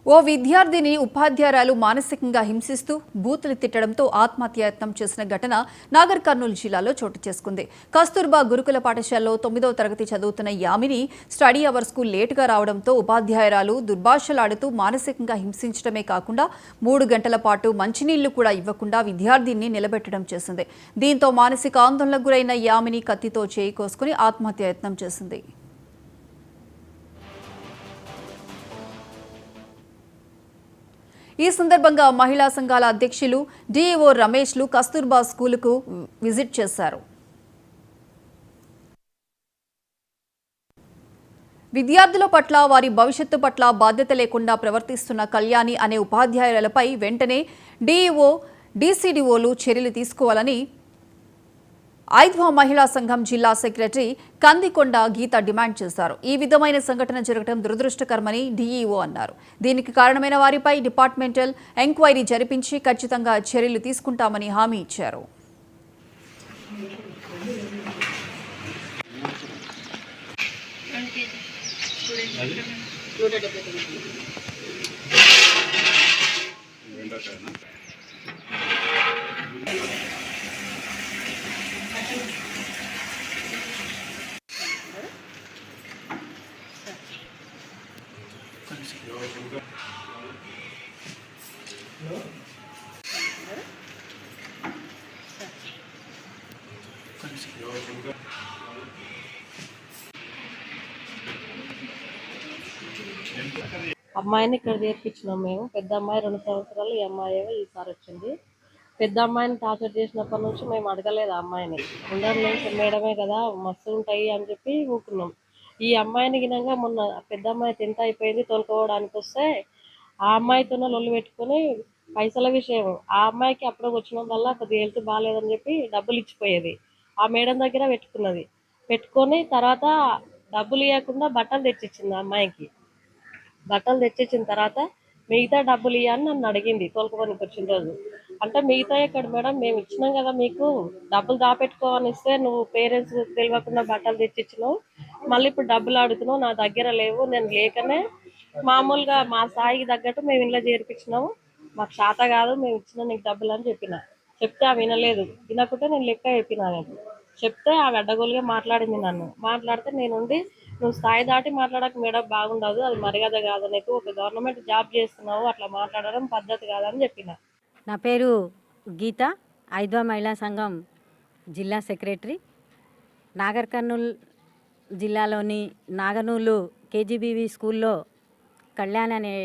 ఓ విద్యార్థిని ఉపాధ్యాయురాలు మానసికంగా హింసిస్తూ బూతులు తిట్టడంతో ఆత్మహత్యాయత్నం చేసిన ఘటన నాగర్ కర్నూలు జిల్లాలో చోటు చేసుకుంది. కస్తూర్బా గురుకుల పాఠశాలలో 9వ తరగతి చదువుతున్న యామిని స్టడీ అవర్స్కు లేటుగా రావడంతో ఉపాధ్యాయురాలు దుర్భాషలాడుతూ మానసికంగా హింసించడమే కాకుండా 3 గంటల పాటు మంచినీళ్లు కూడా ఇవ్వకుండా విద్యార్థిని నిలబెట్టడం చేసింది. దీంతో మానసిక ఆందోళనకు గురైన యామిని కత్తితో చేయి కోసుకుని ఆత్మహత్యాయత్నం చేసింది. ఈ సందర్భంగా మహిళా సంఘాల అధ్యక్షులు డిఈఓ రమేష్లు కస్తూర్బా స్కూలుకు విజిట్ చేశారు. విద్యార్థుల పట్ల వారి భవిష్యత్తు పట్ల బాధ్యత లేకుండా ప్రవర్తిస్తున్న కళ్యాణి అనే ఉపాధ్యాయులపై వెంటనే డిఈఓ డీసీడీఓలు చర్యలు తీసుకోవాలని ఐద్వా మహిళా సంఘం జిల్లా సెక్రటరీ కందికొండ గీత డిమాండ్ చేశారు. ఈ విధమైన సంఘటన జరగడం దురదృష్టకరమని డీఈఓ అన్నారు. దీనికి కారణమైన వారిపై డిపార్ట్మెంటల్ ఎంక్వైరీ జరిపించి ఖచ్చితంగా చర్యలు తీసుకుంటామని హామీ ఇచ్చారు. అమ్మాయిని ఇక్కడ చేర్పించినాం మేము. పెద్ద అమ్మాయి 2 సంవత్సరాలు, ఈ అమ్మాయి ఈసారి వచ్చింది. పెద్ద అమ్మాయిని టార్చర్ చేసినప్పటి నుంచి మేము అడగలేదు. ఆ అమ్మాయిని ఉండడం మేడమే కదా మస్తు ఉంటాయి అని చెప్పి ఊకున్నాం. ఈ అమ్మాయిని గినంగా మొన్న పెద్ద అమ్మాయి 10th అయిపోయింది, తోలుకోవడానికి వస్తే ఆ అమ్మాయితోనే లొల్లు పెట్టుకుని పైసల విషయం ఆ అమ్మాయికి అప్పుడు వచ్చిన వల్ల కొద్దిగా హెల్త్ బాగాలేదని చెప్పి డబ్బులు ఇచ్చిపోయేది. ఆ మేడం దగ్గర పెట్టుకున్నది. పెట్టుకొని తర్వాత డబ్బులు ఇవ్వకుండా బట్టలు తెచ్చిచ్చింది. ఆ అమ్మాయికి బట్టలు తెచ్చిచ్చిన తర్వాత మిగతా డబ్బులు ఇవ్వని నన్ను అడిగింది తోలుకోవడానికి వచ్చిన రోజు. అంటే మిగతా ఎక్కడ మేడం, మేము ఇచ్చినాం కదా మీకు, డబ్బులు దాపెట్టుకోవని ఇస్తే నువ్వు పేరెంట్స్ తెలియకుండా బట్టలు తెచ్చిచ్చినావు, మళ్ళీ ఇప్పుడు డబ్బులు అడుగుతున్నావు, నా దగ్గర లేవు, నేను లేకనే మామూలుగా మా స్థాయికి తగ్గట్టు మేము ఇంట్లో చేర్పించినాము, మాకు శాత కాదు, మేము ఇచ్చిన నీకు డబ్బులు అని చెప్పిన. చెప్తే ఆమె వినలేదు. వినకుంటే నేను లెక్క చెప్పిన. ఆమెకు చెప్తే ఆమె అడ్డగోలుగా మాట్లాడింది. నన్ను మాట్లాడితే నేనుండి నువ్వు స్థాయి దాటి మాట్లాడక మేడం బాగుండదు, అది మర్యాద కాదు, నీకు ఒక గవర్నమెంట్ జాబ్ చేస్తున్నావు, అట్లా మాట్లాడడం పద్ధతి కాదని చెప్పిన. నా పేరు గీత, ఐద్వా మహిళా సంఘం జిల్లా సెక్రటరీ. నాగర్ కర్నూల్ జిల్లాలోని నాగనూలు కేజీబీవీ స్కూల్లో కళ్యాణ్ అనే